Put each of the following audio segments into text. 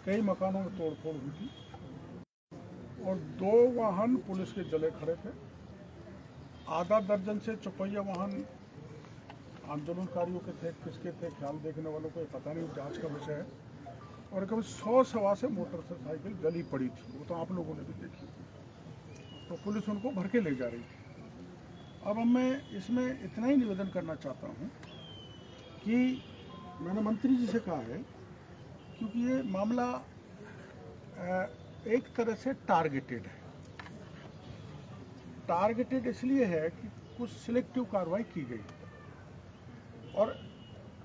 कई मकानों में तोड़फोड़ हुई थी और 2 वाहन पुलिस के जले खड़े थे। आधा दर्जन से चौपहिया वाहन आंदोलनकारियों के थे, किसके थे ख्याल देखने वालों को पता नहीं, जांच का विषय है। और करीब 100 सवा से मोटरसाइकिल जली पड़ी थी, वो तो आप लोगों ने भी देखी। तो पुलिस उनको भर के ले जा रही थी। अब मैं इसमें इतना ही निवेदन करना चाहता हूँ कि मैंने मंत्री जी से कहा है, क्योंकि ये मामला एक तरह से टारगेटेड है। टारगेटेड इसलिए है कि कुछ सिलेक्टिव कार्रवाई की गई और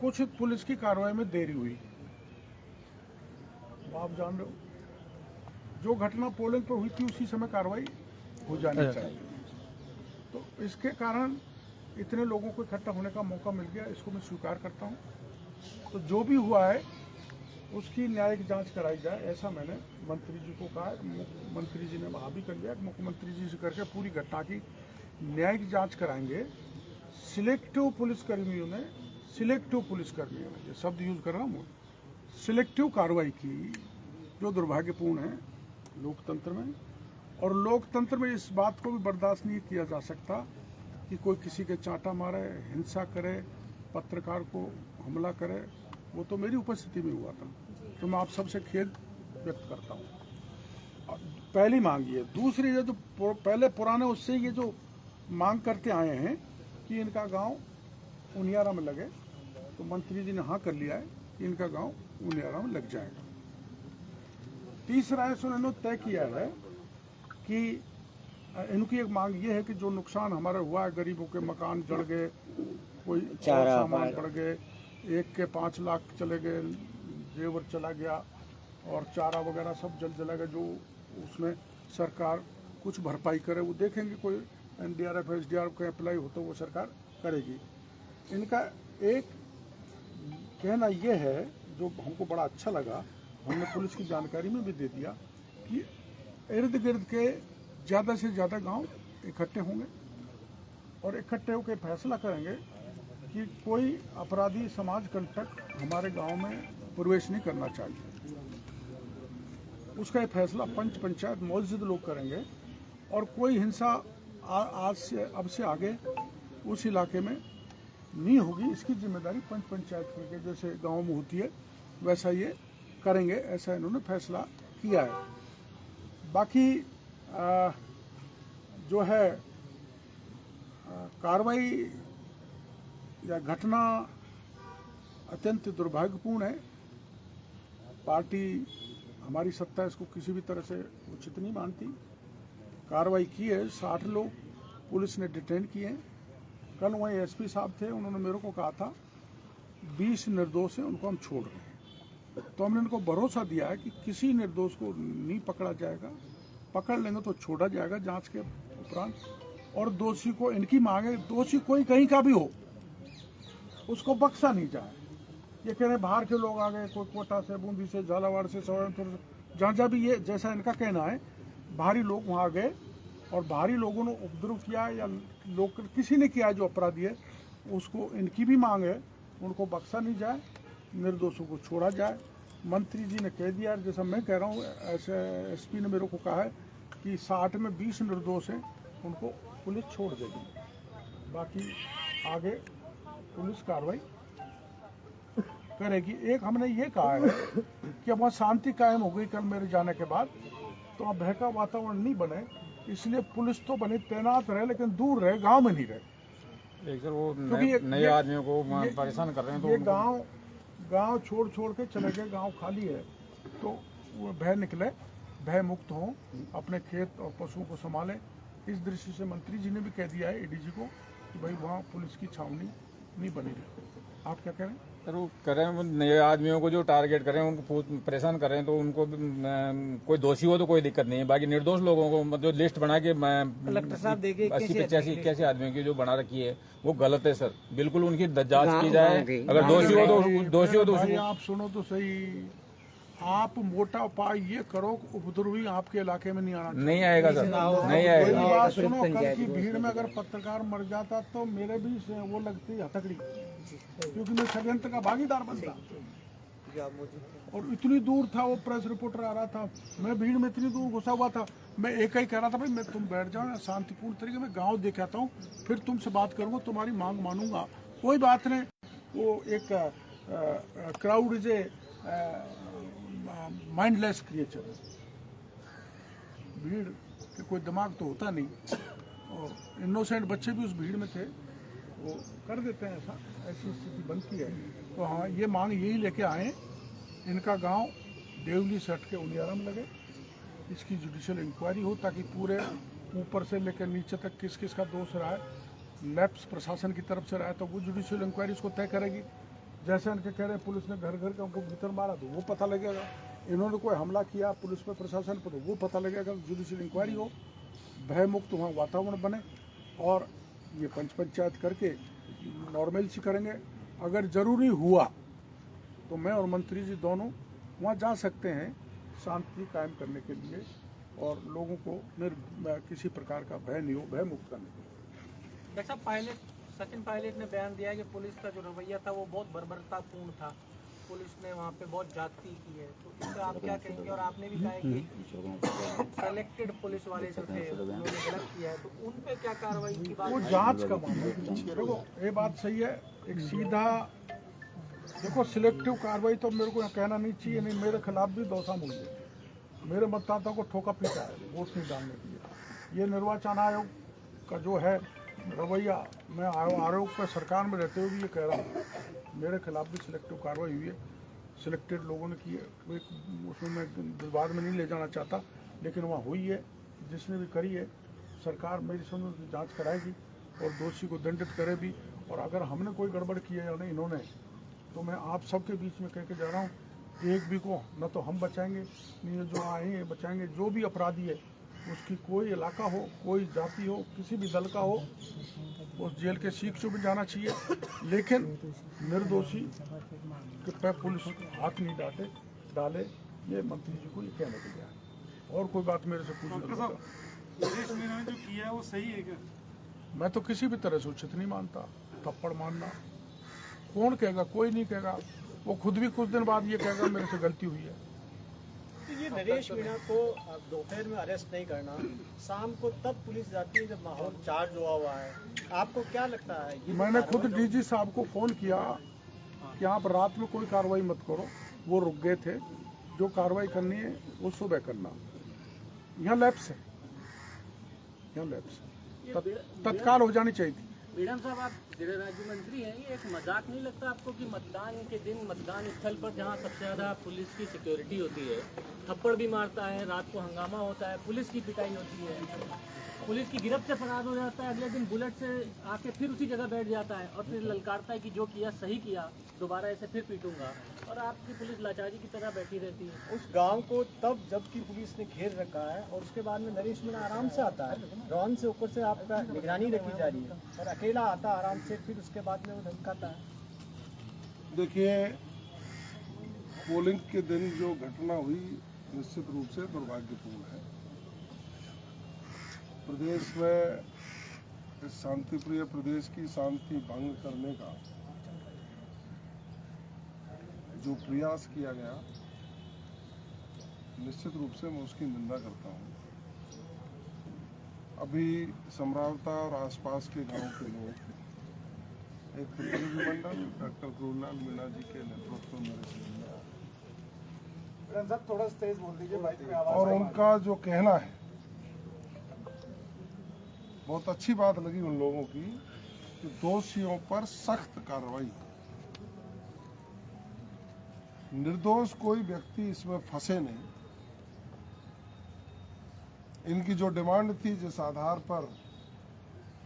कुछ पुलिस की कार्रवाई में देरी हुई। आप जान रहे हो, जो घटना पोलिंग पर हुई थी उसी समय कार्रवाई हो जानी चाहिए। तो इसके कारण इतने लोगों को इकट्ठा होने का मौका मिल गया, इसको मैं स्वीकार करता हूँ। तो जो भी हुआ है उसकी न्यायिक जांच कराई जाए, ऐसा मैंने मंत्री जी को कहा। मंत्री जी ने वहाँ भी कर लिया, मुख्यमंत्री जी से करके पूरी घटना की न्यायिक जांच कराएंगे। सिलेक्टिव पुलिसकर्मियों ने ये शब्द यूज कर रहा हूँ, सिलेक्टिव कार्रवाई की, जो दुर्भाग्यपूर्ण है लोकतंत्र में। और लोकतंत्र में इस बात को भी बर्दाश्त नहीं किया जा सकता कि कोई किसी के चांटा मारे, हिंसा करे, पत्रकार को हमला करे। वो तो मेरी उपस्थिति में हुआ था, तो मैं आप सबसे खेद व्यक्त करता हूँ। पहली मांग ये। दूसरी, ये जो पहले पुराने उससे ये जो मांग करते आए हैं कि इनका गांव उनियारा में लगे, तो मंत्री जी ने हाँ कर लिया है कि इनका गांव उनियारा में लग जाएगा। तीसरा है, उन्होंने तय किया है कि इनकी एक मांग ये है कि जो नुकसान हमारा हुआ है, गरीबों के मकान जल गए, कोई और सामान पड़ गए, एक के 5 लाख चले गए, जेवर चला गया और चारा वगैरह सब जला गया, जो उसमें सरकार कुछ भरपाई करे। वो देखेंगे, कोई NDRF SDRF का अप्लाई हो तो वो सरकार करेगी। इनका एक कहना ये है, जो हमको बड़ा अच्छा लगा, हमने पुलिस की जानकारी में भी दे दिया, कि इर्द गिर्द के ज़्यादा से ज़्यादा गांव इकट्ठे होंगे और इकट्ठे होकर फैसला करेंगे कि कोई अपराधी समाज कंटक हमारे गांव में प्रवेश नहीं करना चाहिए। उसका ये फैसला पंच पंचायत मौजूद लोग करेंगे और कोई हिंसा आज से अब से आगे उस इलाके में नहीं होगी। इसकी जिम्मेदारी पंच पंचायत की, जैसे गांव में होती है वैसा ये करेंगे, ऐसा इन्होंने फैसला किया है। बाकी जो है कार्रवाई या घटना अत्यंत दुर्भाग्यपूर्ण है। पार्टी, हमारी सत्ता इसको किसी भी तरह से उचित नहीं मानती। कार्रवाई की है, 60 लोग पुलिस ने डिटेन किए हैं। कल वहीं SP साहब थे, उन्होंने मेरे को कहा था 20 निर्दोष हैं, उनको हम छोड़ रहे हैं। तो हमने इनको भरोसा दिया है कि किसी निर्दोष को नहीं पकड़ा जाएगा, पकड़ लेंगे तो छोड़ा जाएगा जांच के उपरांत। और दोषी को, इनकी मांग है, दोषी कोई कहीं का भी हो उसको बख्शा नहीं जाए। ये कह रहे बाहर के लोग आ गए, कोई कोटा से, बूंदी से, झालावाड़ से, सवाईपुर से, जहाँ भी, ये जैसा इनका कहना है बाहरी लोग वहाँ आ गए और बाहरी लोगों ने उपद्रव किया या लोग किसी ने किया जो अपराधी है, उसको, इनकी भी मांग है, उनको बख्शा नहीं जाए, निर्दोषों को छोड़ा जाए। मंत्री जी ने कह दिया, जैसा मैं कह रहा हूँ, ऐसे SP ने मेरे को कहा है कि 60 में 20 निर्दोष हैं, उनको पुलिस छोड़ देगी। बाकी आगे पुलिस कार्रवाई करेगी। एक हमने ये कहा है कि अब वहाँ शांति कायम हो गई कल मेरे जाने के बाद, तो अब बहका वातावरण नहीं बने, इसलिए पुलिस तो बनी, तैनात रहे, लेकिन दूर रहे, गांव में नहीं रहे। सर वो नए आदमियों को परेशान कर रहे हैं, तो ये गांव छोड़ के चले गए, गांव खाली है, तो वो भय निकले, भय मुक्त हों, अपने खेत और पशुओं को संभालें। इस दृष्टि से मंत्री जी ने भी कह दिया है ADG को कि भाई वहाँ पुलिस की छावनी नहीं बनी रहे। आप क्या करें? सर वो करें, नए आदमियों को जो टारगेट करें, उनको परेशान करें, तो उनको कोई दोषी हो तो कोई दिक्कत नहीं है। बाकी निर्दोष लोगों को जो लिस्ट बना के कलेक्टर साहब देखे 80-85 आदमियों की जो बना रखी है वो गलत है सर। बिल्कुल उनकी जांच की जाए, अगर दोषी हो तो आप सुनो तो सही। आप मोटा उपाय ये करो, उपद्रवी आपके इलाके में नहीं आना चाहिए। नहीं आएगा सर, नहीं आएगा। बात सुनो, कल की भीड़ में अगर पत्रकार मर जाता तो मेरे भी वो लगती हथकड़ी, क्योंकि मैं षड्यंत्र का भागीदार बनता। जी आप मौजूद थे। और इतनी दूर था वो प्रेस रिपोर्टर आ रहा था, मैं भीड़ में इतनी दूर घुसा हुआ था, मैं एक ही कह रहा था भाई मैं तुम बैठ जाओ, शांतिपूर्ण तरीके में गांव देख आता हूँ, फिर तुमसे बात करूंगा, तुम्हारी मांग मानूंगा, कोई बात नहीं। वो एक crowd is a mindless creature, भीड़ के कोई दिमाग तो होता नहीं, और इनोसेंट बच्चे भी उस भीड़ में थे, वो कर देते हैं ऐसा, ऐसी स्थिति बनती है। तो हाँ, ये मांग यही लेके आए, इनका गांव देवली से हट के उनियारम लगे, इसकी जुडिशियल इंक्वायरी हो, ताकि पूरे ऊपर से लेकर नीचे तक किस किस का दोष रहा है, लैप्स प्रशासन की तरफ से रहा है तो वो जुडिशियल इंक्वायरी इसको तय करेगी। जैसे उनके कह रहे हैं पुलिस ने घर घर के उनको भीतर मारा तो वो पता लगेगा, इन्होंने कोई हमला किया पुलिस पर प्रशासन पर तो वो पता लगेगा, जुडिशियल इंक्वायरी हो, भयमुक्त वहाँ वातावरण बने, और ये पंचायत करके नॉर्मल सी करेंगे। अगर ज़रूरी हुआ तो मैं और मंत्री जी दोनों वहाँ जा सकते हैं शांति कायम करने के लिए, और लोगों को किसी प्रकार का भय नहीं हो, भय मुक्त करने के लिए। डॉक्टर साहब, सचिन पायलट ने बयान दिया कि पुलिस का जो रवैया था वो बहुत बर्बरतापूर्ण था, पुलिस ने वहाँ पे बहुत ज्यादती की है, तो इस पर आप क्या कहेंगे? और आपने भी कहा है कि सेलेक्टेड पुलिस वाले जो थे उन्होंने गलत किया है, तो उन पे क्या कार्रवाई की बात वो है? जांच का मामला है। देखो ये बात सही है, एक सीधा देखो सिलेक्टिव कार्रवाई तो मेरे को कहना नहीं चाहिए, नहीं मेरे खिलाफ भी दौसाम हुई है, मेरे मतदाताओं को ठोका पीटा है वोट नहीं डालने के लिए। ये निर्वाचन आयोग का जो है रवैया, मैं आयोग पर सरकार में रहते हुए भी ये कह रहा हूँ, मेरे खिलाफ भी सिलेक्टिव कार्रवाई हुई है, सिलेक्टेड लोगों ने की है, उसमें मैं विवाद में नहीं ले जाना चाहता, लेकिन वहाँ हुई है, जिसने भी करी है सरकार मेरी समझ उसकी जाँच कराएगी और दोषी को दंडित करे भी। और अगर हमने कोई गड़बड़ की है या नहीं इन्होंने, तो मैं आप सबके बीच में कह के जा रहा हूँ, एक भी को न तो हम बचाएंगे, नहीं जो आएंगे बचाएंगे, जो भी अपराधी है उसकी कोई इलाका हो, कोई जाति हो, किसी भी दल का हो, उस जेल के सीख से भी जाना चाहिए, लेकिन निर्दोषी के पे पुलिस हाथ नहीं डाले, ये मंत्री जी को ये कहने के लिए है। और कोई बात मेरे से पूछ नरेश मीणा ने जो किया है वो सही है क्या? मैं तो किसी भी तरह से उचित नहीं मानता, थप्पड़ मारना कौन कहेगा, कोई नहीं कहेगा, वो खुद भी कुछ दिन बाद ये कहेगा मेरे से गलती हुई है। तो ये नरेश मीणा को दोपहर में अरेस्ट नहीं करना, शाम को तब पुलिस जाती है जब माहौल चार्ज हुआ है, आपको क्या लगता है? ये मैंने खुद डीजी साहब को फ़ोन किया कि आप रात में कोई कार्रवाई मत करो, वो रुक गए थे, जो कार्रवाई करनी है वो सुबह करना, यहाँ लैप्स है, यहाँ लैप्स तत्काल हो जानी चाहिए थी। मैडम साहब, आप गृह राज्य मंत्री हैं, ये एक मजाक नहीं लगता आपको कि मतदान के दिन मतदान स्थल पर जहां सबसे ज़्यादा पुलिस की सिक्योरिटी होती है, थप्पड़ भी मारता है, रात को हंगामा होता है, पुलिस की पिटाई होती है, पुलिस की गिरफ्त से फरार हो जाता है, अगले दिन बुलेट से आके फिर उसी जगह बैठ जाता है और फिर ललकारता है कि जो किया सही किया, दोबारा ऐसे फिर पीटूंगा, और आपकी पुलिस लाचारी की तरह बैठी रहती है। उस गांव को तब जबकि पुलिस ने घेर रखा है, और उसके बाद में नरेश मीणा आराम से आता है, ड्रोन से ऊपर से आपका निगरानी रखी जा रही है, और अकेला आता है आराम से, फिर उसके बाद में वो धमकाता है। देखिए, पोलिंग के दिन जो घटना हुई निश्चित रूप से दुर्भाग्यपूर्ण है। प्रदेश में इस शांतिप्रिय प्रदेश की शांति भंग करने का जो प्रयास किया गया, निश्चित रूप से मैं उसकी निंदा करता हूँ। अभी समरावता और आसपास के गांव के लोग एक प्रतिनिधिमंडल डॉक्टर गुरुलाल मीणा जी के नेतृत्व में मेरे से मिला, थोड़ा तेज बोल दीजिए, और उनका जो कहना है, बहुत अच्छी बात लगी उन लोगों की कि दोषियों पर सख्त कार्रवाई, निर्दोष कोई व्यक्ति इसमें फंसे नहीं। इनकी जो डिमांड थी, जिस आधार पर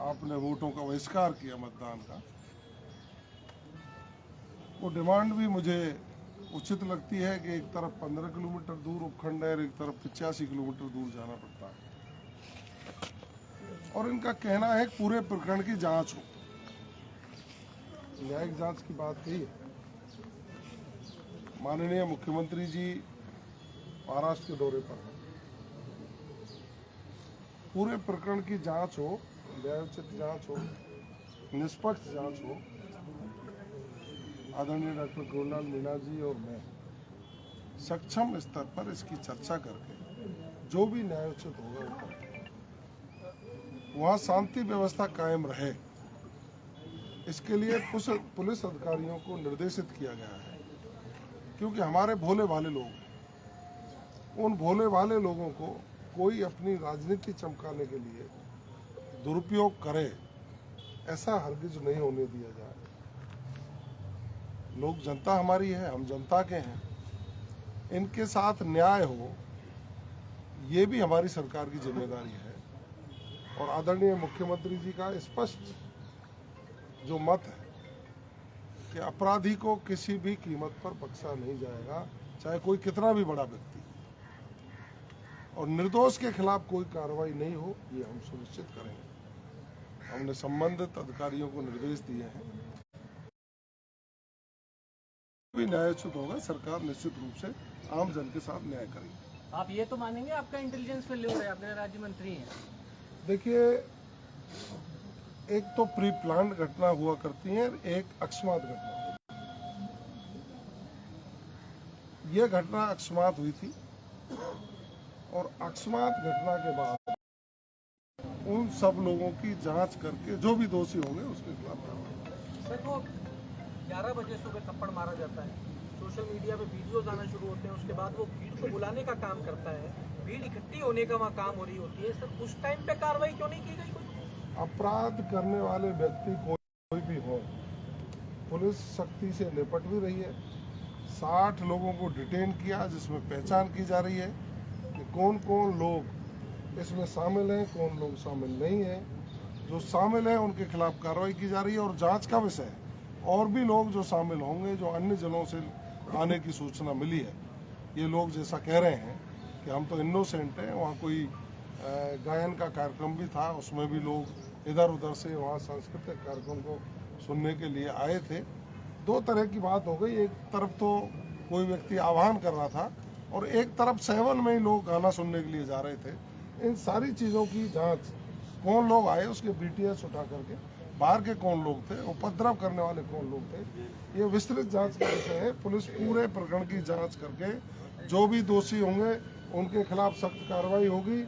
आपने वोटों का बहिष्कार किया मतदान का, वो डिमांड भी मुझे उचित लगती है कि एक तरफ 15 किलोमीटर दूर उपखंड है और एक तरफ 85 किलोमीटर दूर जाना पड़ता है, और इनका कहना है कि पूरे प्रकरण की जांच हो, न्यायिक जांच की बात कही है। माननीय मुख्यमंत्री जी महाराष्ट्र के दौरे पर हैं, पूरे प्रकरण की जांच हो, न्यायोचित जांच हो, निष्पक्ष जांच हो। आदरणीय डॉक्टर गुरुलाल मीणा जी और मैं सक्षम स्तर पर इसकी चर्चा करके जो भी न्यायोचित होगा वो करेंगे। वहाँ शांति व्यवस्था कायम रहे, इसके लिए पुलिस अधिकारियों को निर्देशित किया गया है, क्योंकि हमारे भोले भाले लोग हैं। उन भोले भाले लोगों को कोई अपनी राजनीति चमकाने के लिए दुरुपयोग करे, ऐसा हरगिज नहीं होने दिया जाए। लोग जनता हमारी है, हम जनता के हैं, इनके साथ न्याय हो, ये भी हमारी सरकार की जिम्मेदारी है। और आदरणीय मुख्यमंत्री जी का स्पष्ट जो मत है कि अपराधी को किसी भी कीमत पर बख्शा नहीं जाएगा, चाहे कोई कितना भी बड़ा व्यक्ति, और निर्दोष के खिलाफ कोई कार्रवाई नहीं हो, ये हम सुनिश्चित करेंगे। हमने संबंधित अधिकारियों को निर्देश दिए हैं। भी न्यायोचित होगा, सरकार निश्चित रूप से आम जन के साथ न्याय करेगी। आप ये तो मानेंगे आपका इंटेलिजेंस फेल्योर है, अपने राज्य मंत्री हैं। देखिए, एक तो प्री प्लान घटना हुआ करती है, एक अकस्मात घटना। यह घटना अकस्मात हुई थी और अकस्मात घटना के बाद उन सब लोगों की जांच करके जो भी दोषी होंगे उसके खिलाफ कार्रवाई। सर, वो 11 बजे सुबह थप्पड़ मारा जाता है, सोशल मीडिया पे वीडियोज आना शुरू होते हैं, उसके बाद वो भीड़ को बुलाने का काम करता है, भीड़ इकट्ठी होने का वहाँ काम हो रही होती है। सर, उस टाइम पे कार्रवाई क्यों नहीं की गई? अपराध करने वाले व्यक्ति कोई भी हो, पुलिस सख्ती से निपट भी रही है। 60 लोगों को डिटेन किया, जिसमें पहचान की जा रही है कि कौन कौन लोग इसमें शामिल हैं, कौन लोग शामिल नहीं हैं। जो शामिल हैं उनके खिलाफ कार्रवाई की जा रही है और जांच का विषय है। और भी लोग जो शामिल होंगे, जो अन्य जिलों से आने की सूचना मिली है, ये लोग जैसा कह रहे हैं कि हम तो इनोसेंट हैं, वहाँ कोई गायन का कार्यक्रम भी था, उसमें भी लोग इधर उधर से वहाँ सांस्कृतिक कार्यक्रम को सुनने के लिए आए थे। दो तरह की बात हो गई, एक तरफ तो कोई व्यक्ति आह्वान कर रहा था और एक तरफ 7 में ही लोग गाना सुनने के लिए जा रहे थे। इन सारी चीज़ों की जांच, कौन लोग आए उसके BTS उठा करके, बाहर के कौन लोग थे, उपद्रव करने वाले कौन लोग थे, ये विस्तृत जांच का विषय है। पुलिस पूरे प्रकरण की जांच करके जो भी दोषी होंगे उनके खिलाफ सख्त कार्रवाई होगी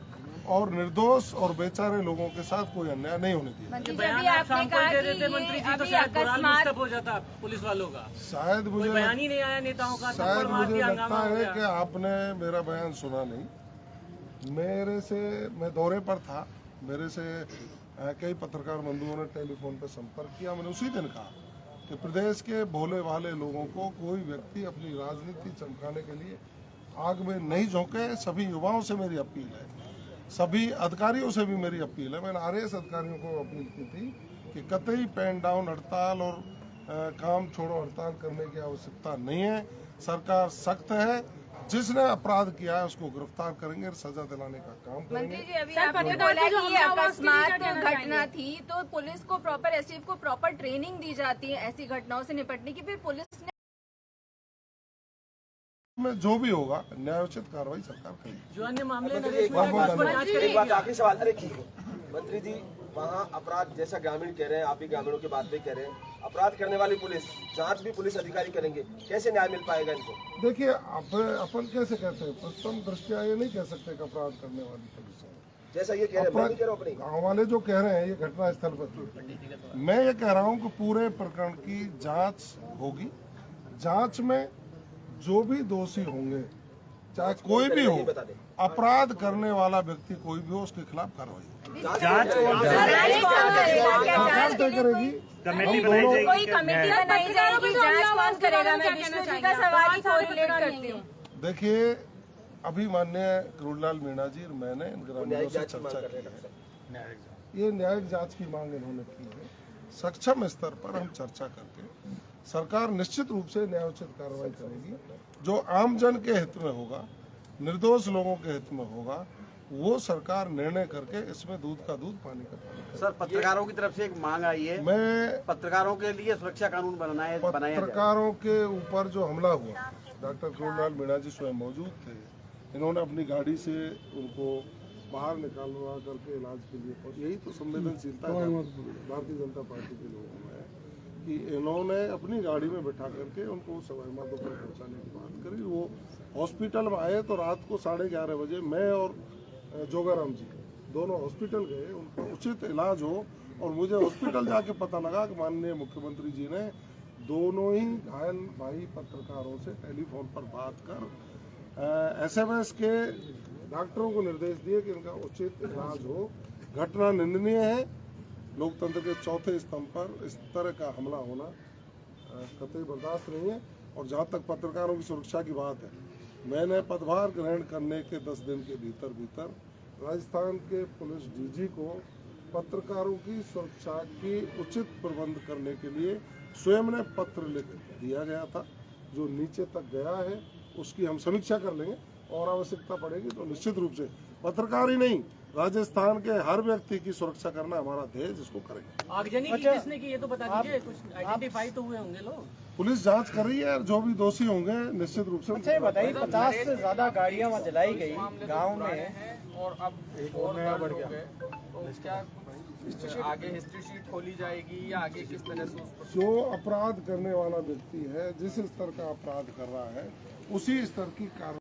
और निर्दोष और बेचारे लोगों के साथ कोई अन्याय नहीं होने दिया। मंत्री जी, अभी आपने कहा कि मंत्री जी तो शायद मोरल डिस्टर्ब हो जाता पुलिस वालों का, शायद मुझे बयान ही नहीं आया नेताओं का, शायद मुझे लगता है कि आपने मेरा बयान सुना नहीं। मैं दौरे पर था, मेरे से कई पत्रकार बंधुओं ने टेलीफोन पर संपर्क किया। मैंने उसी दिन कहा कि प्रदेश के भोले भाले लोगों को कोई व्यक्ति अपनी राजनीति चमकाने के लिए आग में नहीं झोंके। सभी युवाओं से मेरी अपील है, सभी अधिकारियों से भी मेरी अपील है। मैंने RAS अधिकारियों को अपील की थी कि कतई पेन डाउन हड़ताल और काम छोड़ो हड़ताल करने की आवश्यकता नहीं है। सरकार सख्त है, जिसने अपराध किया है उसको गिरफ्तार करेंगे, सजा दिलाने का काम करेंगे। मंत्री जी, अभी आपने बोला कि ये अकस्मात घटना थी, तो पुलिस को प्रॉपर STF को प्रॉपर ट्रेनिंग दी जाती है ऐसी घटनाओं से निपटने की, फिर पुलिस ने में जो भी होगा न्यायोचित कार्रवाई सरकार करेगी। जो अन्य मामले बहुत बहुत धन्यवाद। एक बात आखिरी सवाल, अरे मंत्री जी, वहाँ अपराध जैसा ग्रामीण कह रहे हैं, आप भी ग्रामीणों की बात भी कह रहे हैं, अपराध करने वाली पुलिस, जांच भी पुलिस अधिकारी करेंगे, कैसे न्याय मिल पाएगा इनको? देखिए, अपन कैसे कहते हैं, प्रथम दृष्टया ये नहीं कह सकते कि अपराध करने वाली पुलिस है। जैसा ये कह रहे हैं, मैं भी कह रहा हूँ अपनी। गाँव वाले जो कह रहे हैं ये घटना स्थल पर थी। मैं ये कह रहा हूँ कि पूरे प्रकरण की जांच होगी। जांच में जो भी दोषी होंगे, चाहे कोई भी हो, अपराध करने वाला व्यक्ति कोई भी हो, उसके खिलाफ कार्रवाई करेगी। कोई कमेटी बनाई जाएगी, जांच कौन करेगा? मैं विष्णु जी का सवाल ही कोरिलेट करती हूँ। देखिए, अभी माननीय करुणलाल मीणा जी और मैंने इन ग्रामीणों से चर्चा की है। ये न्यायिक जांच की मांग इन्होंने की है। सक्षम स्तर पर हम चर्चा करके सरकार निश्चित रूप से न्यायोचित कार्रवाई करेगी। जो आम जन के हित में होगा, निर्दोष लोगों के हित में होगा, वो सरकार निर्णय करके इसमें दूध का दूध पानी का पानी। सर, पत्रकारों की तरफ से एक मांग आई है, मैं पत्रकारों के लिए सुरक्षा कानून बनाया जाए। पत्रकारों के ऊपर जो हमला हुआ, डॉक्टर करुणलाल मीणा जी स्वयं मौजूद थे। इन्होंने अपनी गाड़ी से उनको बाहर निकालवा करके इलाज के लिए, और यही तो संवेदनशीलता है भारतीय जनता पार्टी के लोगों में, कि इन्होंने अपनी गाड़ी में बैठा करके उनको सवाई माधोपुर पहुंचाने की बात करी। वो हॉस्पिटल में आए तो रात को 11:30 बजे मैं और जोगाराम जी दोनों हॉस्पिटल गए, उनका उचित इलाज हो, और मुझे हॉस्पिटल जाके पता लगा कि माननीय मुख्यमंत्री जी ने दोनों ही घायल भाई पत्रकारों से टेलीफोन पर बात कर SMS के डॉक्टरों को निर्देश दिए कि इनका उचित इलाज हो। घटना निंदनीय है। लोकतंत्र के चौथे स्तंभ पर इस तरह का हमला होना कतई बर्दाश्त नहीं है। और जहाँ तक पत्रकारों की सुरक्षा की बात है, मैंने पदभार ग्रहण करने के 10 दिन के भीतर राजस्थान के पुलिस DG को पत्रकारों की सुरक्षा की उचित प्रबंध करने के लिए स्वयं ने पत्र लिख दिया गया था, जो नीचे तक गया है। उसकी हम समीक्षा कर लेंगे और आवश्यकता पड़ेगी तो निश्चित रूप से पत्रकार ही नहीं, राजस्थान के हर व्यक्ति की सुरक्षा करना हमारा ध्येय, जिसको करेंगे। आगजनी की किसने की ये तो बता दीजिए, कुछ आइडेंटिफाई तो हुए होंगे लोग। पुलिस जांच कर रही है, जो भी दोषी होंगे निश्चित रूप से। अच्छा ये बताइए, 50 से ज्यादा गाड़ियां वहाँ जलाई गई गांव में, और अब एक और नया बढ़ गया, तो क्या आगे हिस्ट्री शीट खोली जाएगी या आगे किस तरह से उसको? जो अपराध करने वाला व्यक्ति है, जिस स्तर का अपराध कर रहा है, उसी स्तर की कार्रवाई